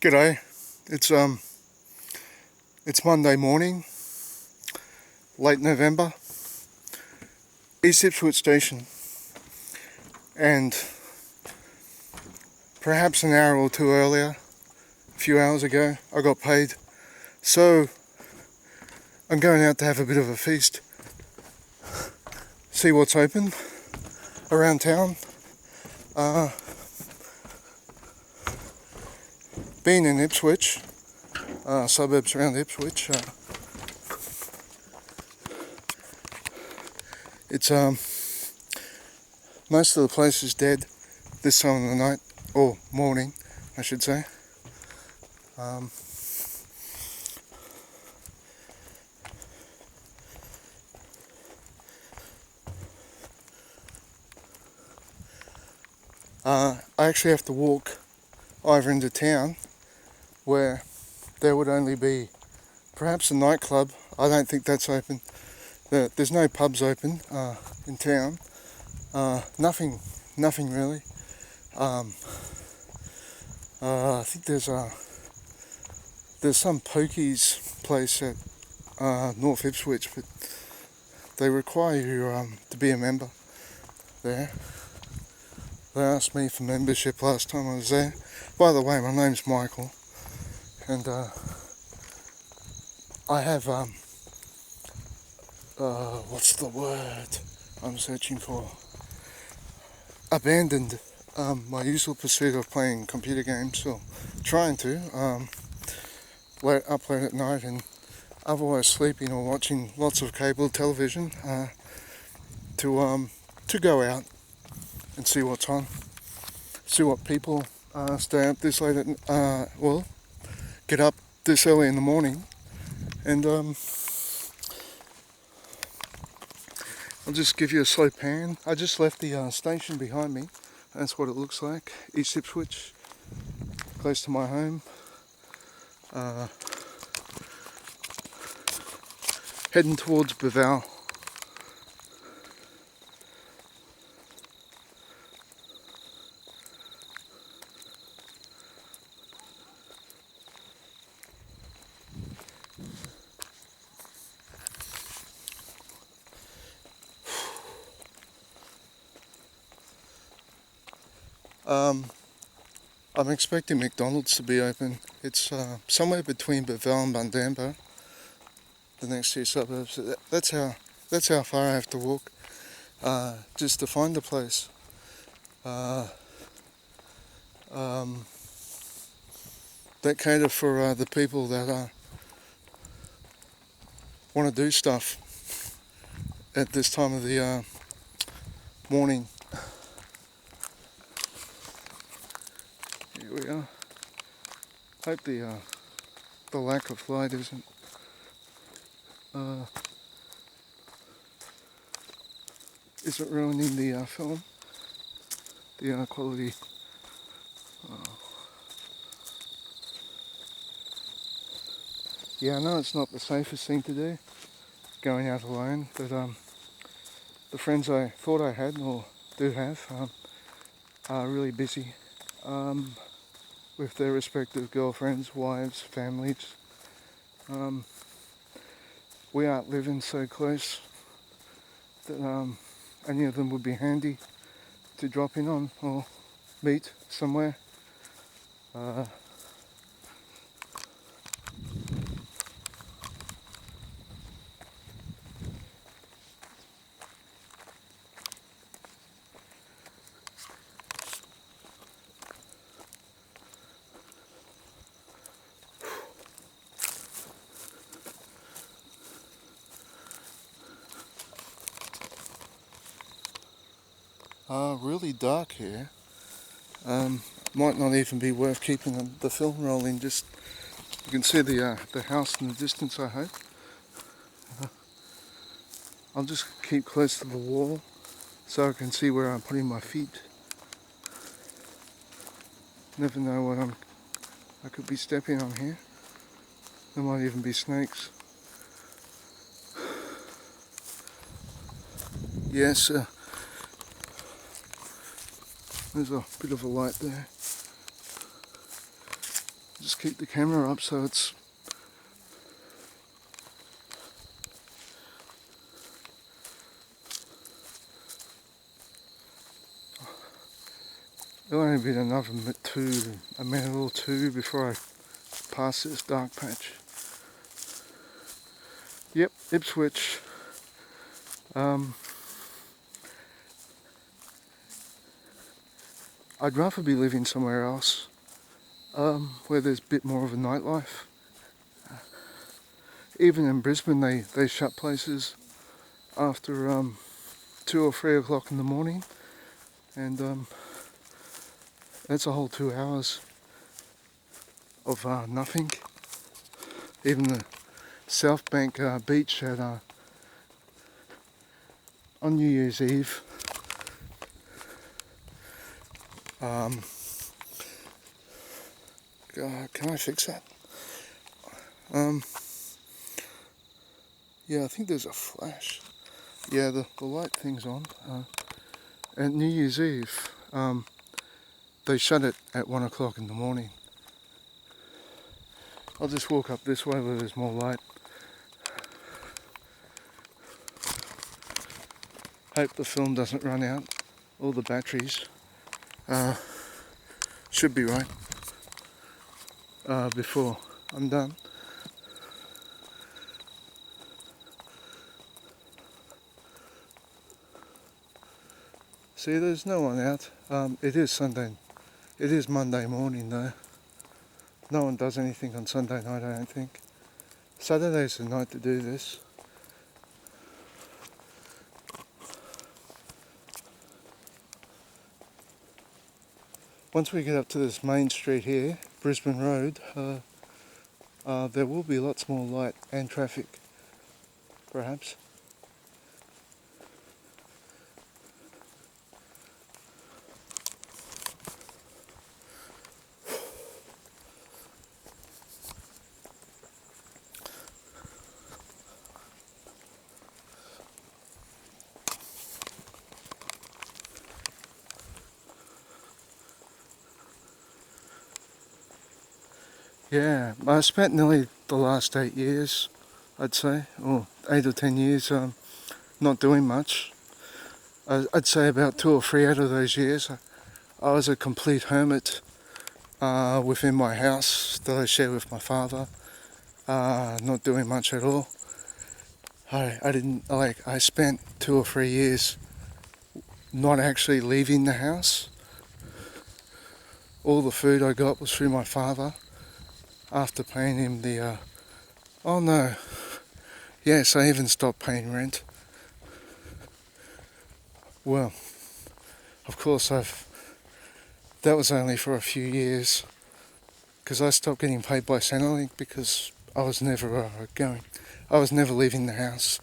G'day. It's Monday morning, late November, East Ipswich Station, and perhaps an hour or two earlier, a few hours ago, I got paid. So I'm going out to have a bit of a feast, see what's open around town. Being in Ipswich, suburbs around Ipswich, it's most of the place is dead this time of the night, or morning, I should say. I actually have to walk either into town, where there would only be perhaps a nightclub. I don't think that's open. There's no pubs open in town. Nothing really. I think there's some pokies place at North Ipswich, but they require you to be a member there. They asked me for membership last time I was there. By the way, my name's Michael, and I have what's the word I'm searching for? Abandoned my usual pursuit of playing computer games, or trying to, up late at night and otherwise sleeping or watching lots of cable television, to go out and see what's on, see what people stay up this late at, get up this early in the morning, and I'll just give you a slow pan. I just left the station behind me. That's what it looks like. East Ipswich, close to my home. Heading towards Beval. I'm expecting McDonald's to be open. It's somewhere between Beval and Bundamba, the next two suburbs. That's how far I have to walk just to find the place. That cater for the people that want to do stuff at this time of the morning. Here we are. Hope the lack of light isn't ruining the film, the quality. Yeah, I know it's not the safest thing to do, going out alone, but the friends I thought I had, or do have, are really busy with their respective girlfriends, wives, families. We aren't living so close that any of them would be handy to drop in on or meet somewhere. Really dark here. Might not even be worth keeping the film rolling. Just you can see the house in the distance, I hope. I'll just keep close to the wall so I can see where I'm putting my feet. Never know what I could be stepping on here. There might even be snakes. Yes, there's a bit of a light there. Just keep the camera up so it's... It'll only be another a minute or two before I pass this dark patch. Yep, Ipswich. I'd rather be living somewhere else, where there's a bit more of a nightlife. Even in Brisbane they shut places after 2 or 3 o'clock in the morning, and that's a whole 2 hours of nothing. Even the South Bank beach on New Year's Eve, can I fix that? Yeah, I think there's a flash. Yeah, the light thing's on. At New Year's Eve, they shut it at 1 o'clock in the morning. I'll just walk up this way where there's more light. Hope the film doesn't run out. All the batteries should be right before I'm done. See, there's no one out. It is Monday morning though. No one does anything on Sunday night, I don't think. Saturday's the night to do this. Once we get up to this main street here, Brisbane Road, there will be lots more light and traffic, perhaps. Yeah, I spent nearly the last 8 years, I'd say, or 8 or 10 years, not doing much. I'd say about 2 or 3 out of those years, I was a complete hermit within my house that I share with my father, not doing much at all. I spent 2 or 3 years not actually leaving the house. All the food I got was through my father. After paying him the, oh no, yes, I even stopped paying rent. Well, of course that was only for a few years, because I stopped getting paid by Centrelink because I was never leaving the house.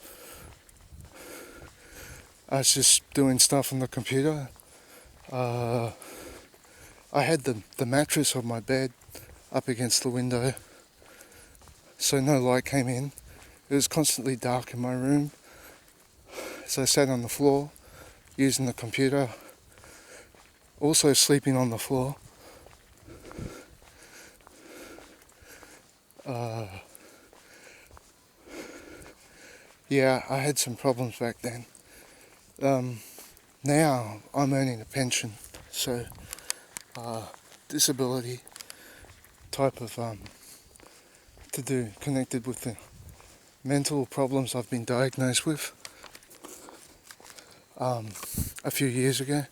I was just doing stuff on the computer. I had the mattress of my bed up against the window, so no light came in. It was constantly dark in my room, so I sat on the floor using the computer, also sleeping on the floor. Yeah, I had some problems back then. Now I'm earning a pension, so disability type of connected with the mental problems I've been diagnosed with a few years ago.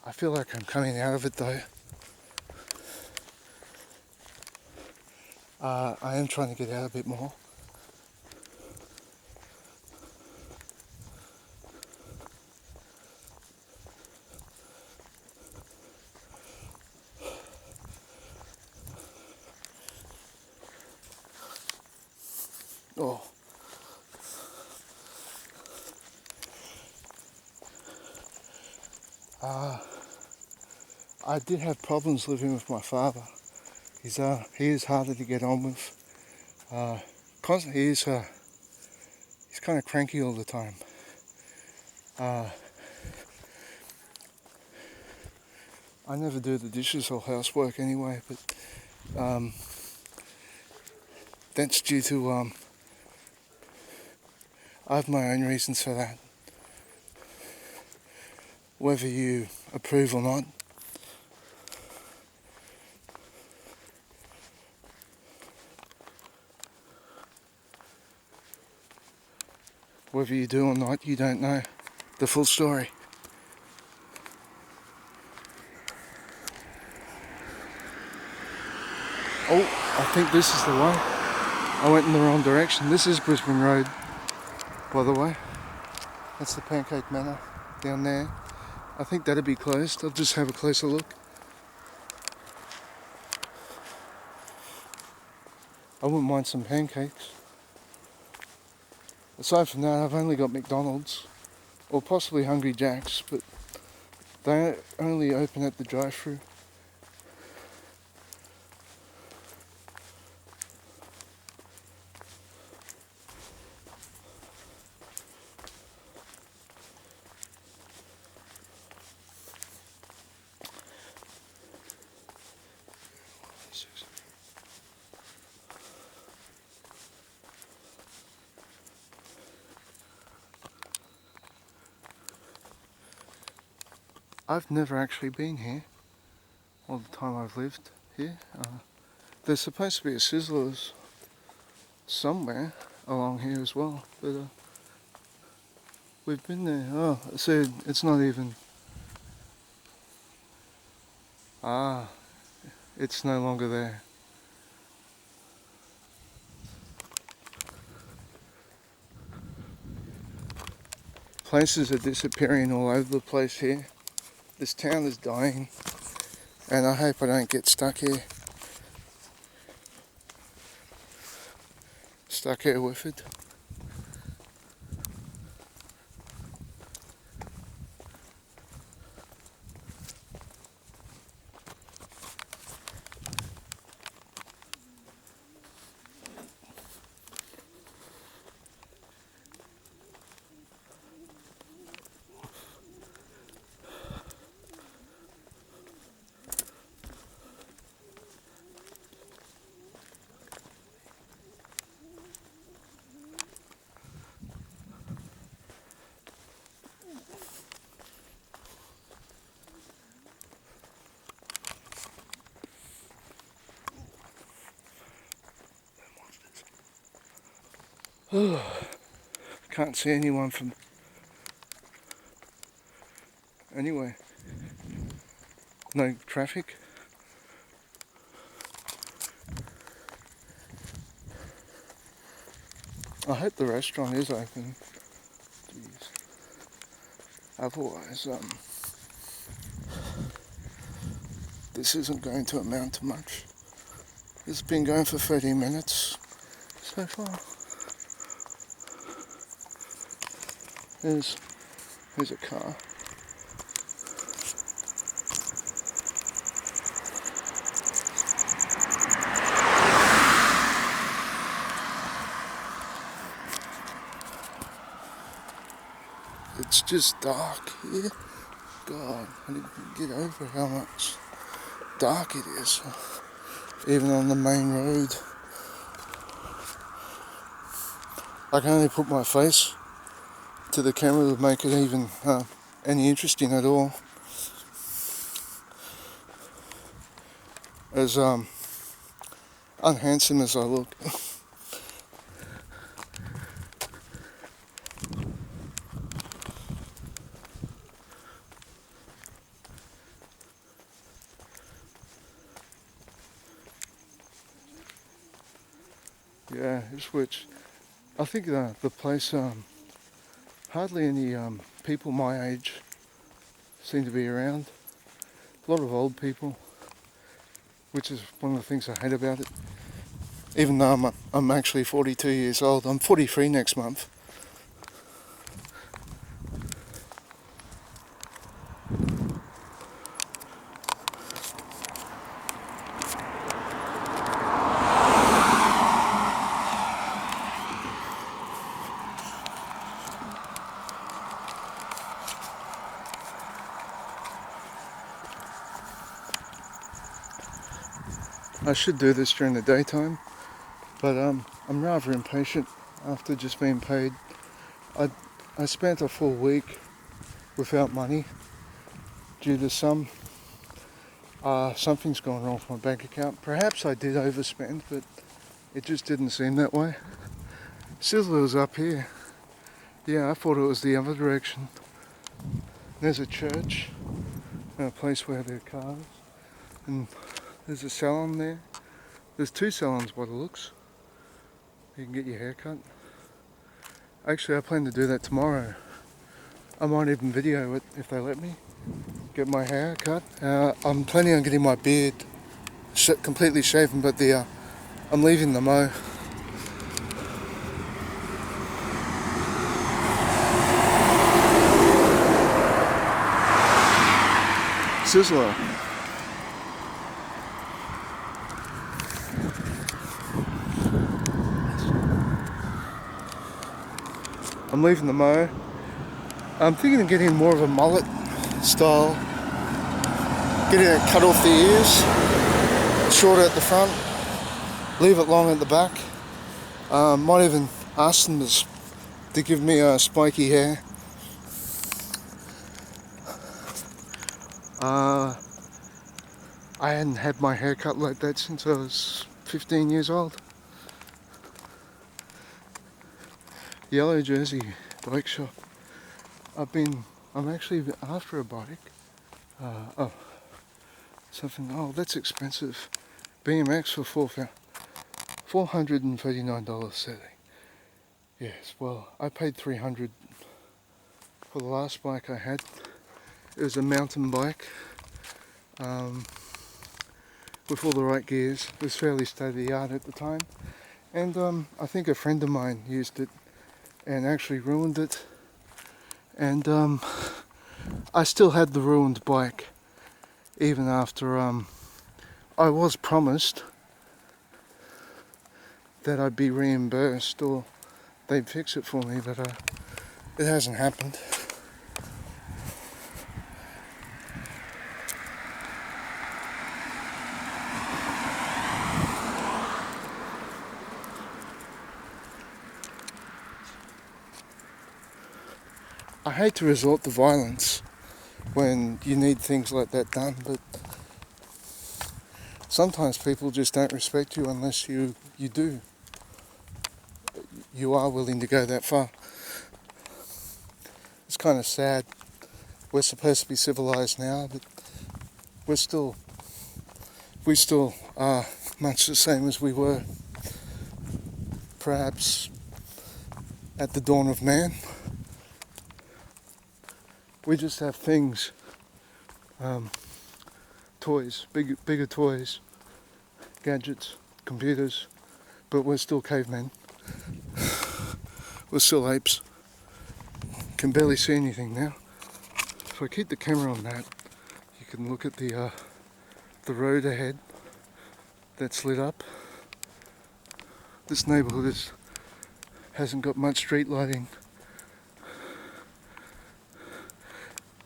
I feel like I'm coming out of it though. I am trying to get out a bit more. Oh. I did have problems living with my father. He is harder to get on with. He's kind of cranky all the time. I never do the dishes or housework anyway, but that's due to I have my own reasons for that. Whether you approve or not, whether you do or not, you don't know the full story. Oh, I think this is the way. I went in the wrong direction. This is Brisbane Road, by the way. That's the Pancake Manor down there. I think that'll be closed. I'll just have a closer look. I wouldn't mind some pancakes. Aside from that, I've only got McDonald's, or possibly Hungry Jack's, but they only open at the drive-thru. I've never actually been here all the time I've lived here. There's supposed to be a Sizzlers somewhere along here as well, but we've been there. Oh, so it's not even. It's no longer there. Places are disappearing all over the place here. This town is dying, and I hope I don't get stuck here. Stuck here with it. Can't see anyone from anywhere. No traffic. I hope the restaurant is open. Jeez. Otherwise, this isn't going to amount to much. It's been going for 30 minutes so far. There's a car. It's just dark here. God, I didn't get over how much dark it is, even on the main road. I can only put my face to the camera to make it even any interesting at all. As unhandsome as I look. Yeah, Ipswich. I think the place, hardly any people my age seem to be around. A lot of old people, which is one of the things I hate about it. Even though I'm actually 42 years old, I'm 43 next month. I should do this during the daytime, but I'm rather impatient after just being paid. I spent a full week without money due to something's gone wrong with my bank account. Perhaps I did overspend, but it just didn't seem that way. Sizzler's up here. Yeah, I thought it was the other direction. There's a church and a place where there are cars, and there's a salon there. There's two salons by the looks. You can get your hair cut. Actually, I plan to do that tomorrow. I might even video it if they let me. Get my hair cut. I'm planning on getting my beard completely shaven, but I'm leaving the mow. Sizzler. I'm leaving the mow. I'm thinking of getting more of a mullet style. Getting it cut off the ears, shorter at the front, leave it long at the back. Might even ask them to give me a spiky hair. I hadn't had my hair cut like that since I was 15 years old. Yellow Jersey bike shop. I'm actually after a bike. Oh, that's expensive. BMX for $439 setting. Yes, well, I paid $300 for the last bike I had. It was a mountain bike with all the right gears. It was fairly state of the art at the time, and I think a friend of mine used it and actually ruined it, and I still had the ruined bike even after I was promised that I'd be reimbursed or they'd fix it for me, but it hasn't happened. I hate to resort to violence when you need things like that done, but sometimes people just don't respect you unless you do. You are willing to go that far. It's kind of sad. We're supposed to be civilized now, but we still are much the same as we were perhaps at the dawn of man. We just have things, toys, bigger toys, gadgets, computers, but we're still cavemen. We're still apes. Can barely see anything now. If I keep the camera on that, you can look at the road ahead that's lit up. This neighbourhood hasn't got much street lighting.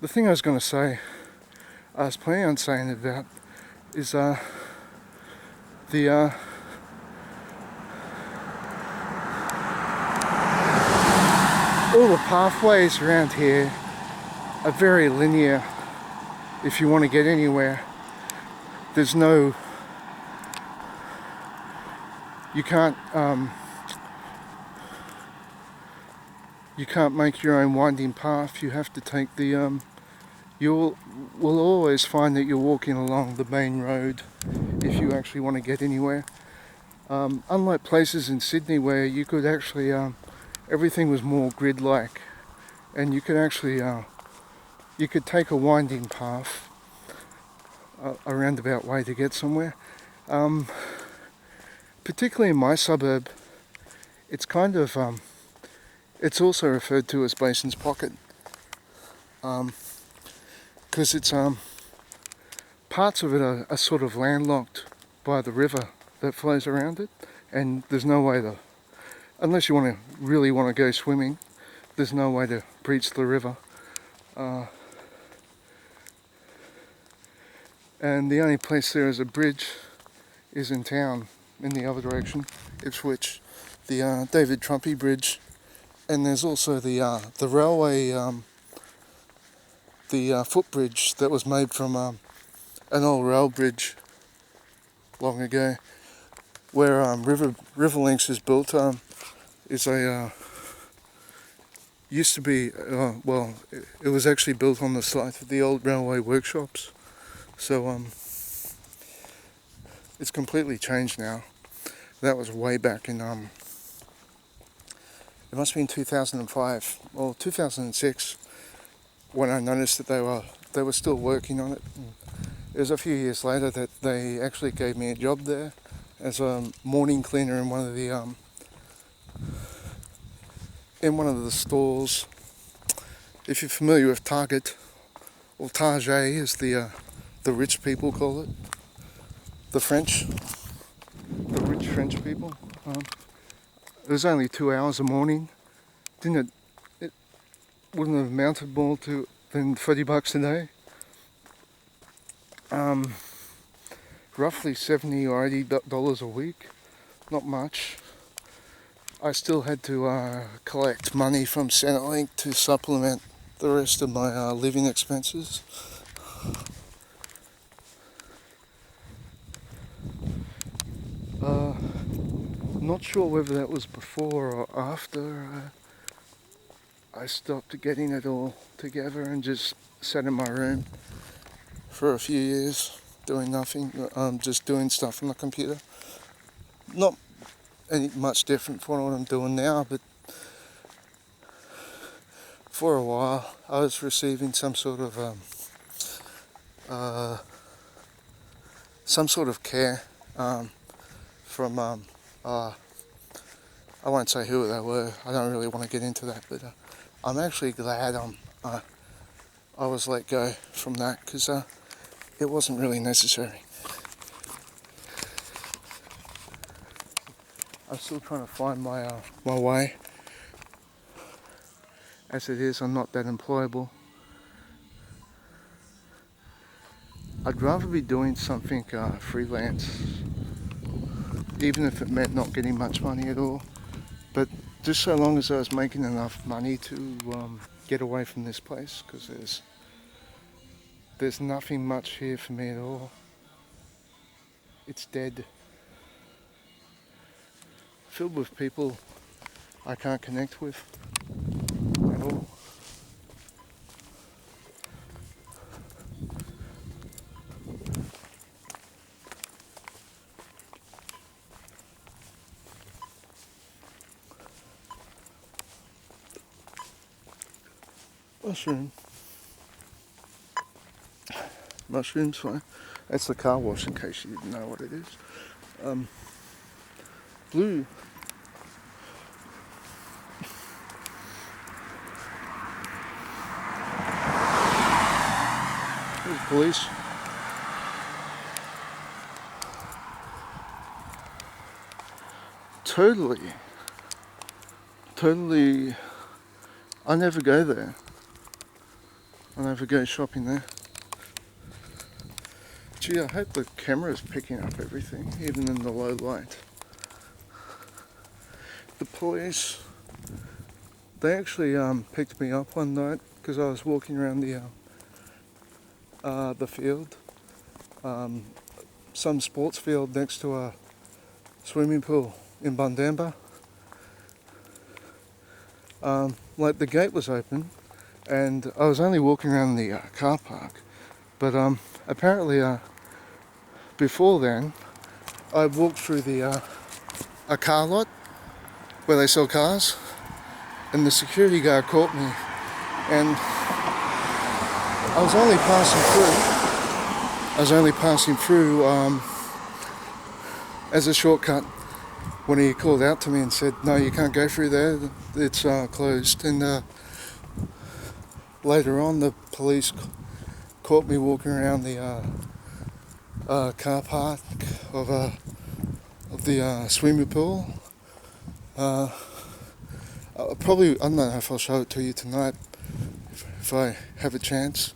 The thing I was going to say, I was planning on saying about, is all the pathways around here are very linear. If you want to get anywhere, there's no, you can't make your own winding path. You have to take the you will always find that you're walking along the main road if you actually want to get anywhere. Unlike places in Sydney where you could actually everything was more grid-like, and you could actually you could take a winding path, a roundabout way to get somewhere. Particularly in my suburb, it's kind of it's also referred to as Bason's Pocket, because it's parts of it are sort of landlocked by the river that flows around it, and there's no way to, unless you really want to go swimming, there's no way to breach the river. And the only place there is a bridge is in town in the other direction, Ipswich, the David Trumpy Bridge, and there's also the railway, the footbridge that was made from an old rail bridge long ago, where Riverlinks is built. Is a used to be it was actually built on the site of the old railway workshops, so it's completely changed now. That was way back in it must have been 2005 or 2006 when I noticed that they were still working on it. And it was a few years later that they actually gave me a job there as a morning cleaner in one of the stores. If you're familiar with Target, or Target as the rich people call it, the rich French people. It was only 2 hours a morning. It wouldn't have amounted more to than $30 a day. Roughly $70 or $80 a week. Not much. I still had to collect money from Centrelink to supplement the rest of my living expenses. Not sure whether that was before or after I stopped getting it all together and just sat in my room for a few years doing nothing, just doing stuff on the computer. Not any much different from what I'm doing now, but for a while I was receiving some sort of care from I won't say who they were. I don't really want to get into that, but I'm actually glad I was let go from that, because it wasn't really necessary. I'm still trying to find my way. As it is, I'm not that employable. I'd rather be doing something freelance, even if it meant not getting much money at all. But just so long as I was making enough money to get away from this place, because there's nothing much here for me at all. It's dead. Filled with people I can't connect with at all. Mushrooms, fine. That's the car wash, in case you didn't know what it is. Blue. There's police. Totally. I never go there. I never go shopping there. Gee, I hope the camera's picking up everything, even in the low light. The police, they actually picked me up one night because I was walking around the field, some sports field next to a swimming pool in Bundamba. Like the gate was open, and I was only walking around the car park, but apparently before then I walked through a car lot where they sell cars, and the security guard caught me, and I was only passing through as a shortcut when he called out to me and said, "No, you can't go through there, it's closed." And later on the police caught me walking around the car park of the swimming pool. I don't know if I'll show it to you tonight, if I have a chance.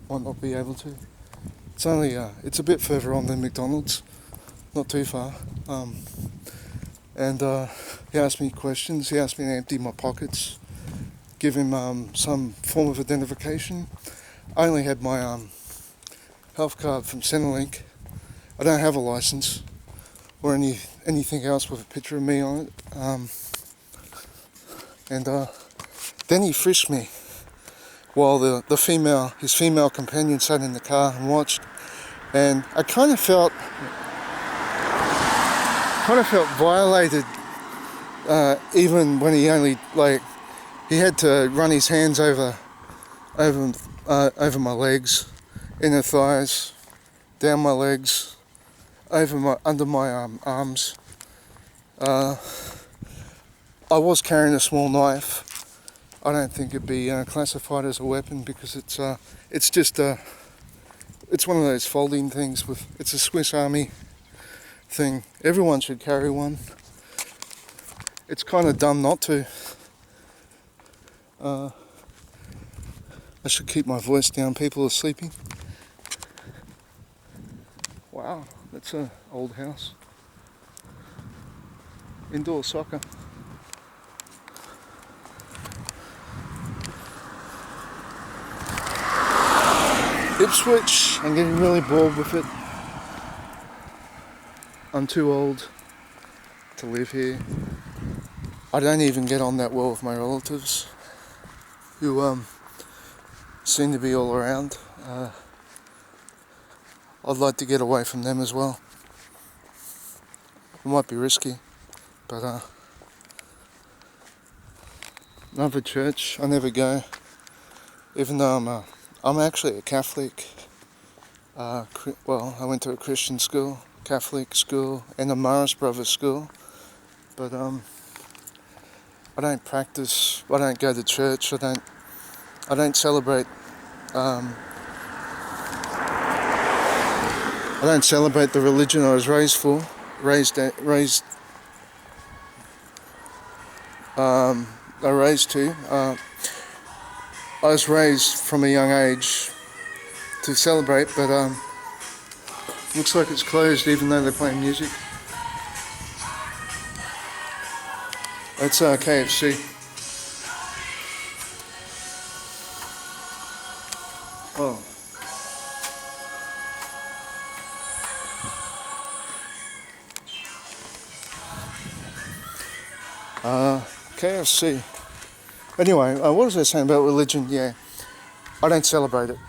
Might not be able to. It's only it's a bit further on than McDonald's, not too far. And he asked me questions. He asked me to empty my pockets, give him some form of identification. I only had my health card from Centrelink. I don't have a license or anything else with a picture of me on it. And then he frisked me while his female companion sat in the car and watched. And I kind of felt violated, even when he only he had to run his hands over my legs, inner thighs, down my legs, under my arms. I was carrying a small knife. I don't think it'd be classified as a weapon because it's one of those folding things it's a Swiss Army thing. Everyone should carry one. It's kind of dumb not to. I should keep my voice down. People are sleeping. Wow, that's an old house. Indoor soccer. Ipswich, I'm getting really bored with it. I'm too old to live here. I don't even get on that well with my relatives, who seem to be all around. I'd like to get away from them as well. It might be risky, but another church I never go, even though I'm actually a Catholic. I went to a Christian school, Catholic school, and a Morris Brothers school, but I don't practice. I don't go to church. I don't celebrate. I don't celebrate the religion I was raised to. I was raised from a young age to celebrate, but looks like it's closed even though they're playing music. That's KFC. Oh. KFC. Anyway, what was I saying about religion? Yeah, I don't celebrate it.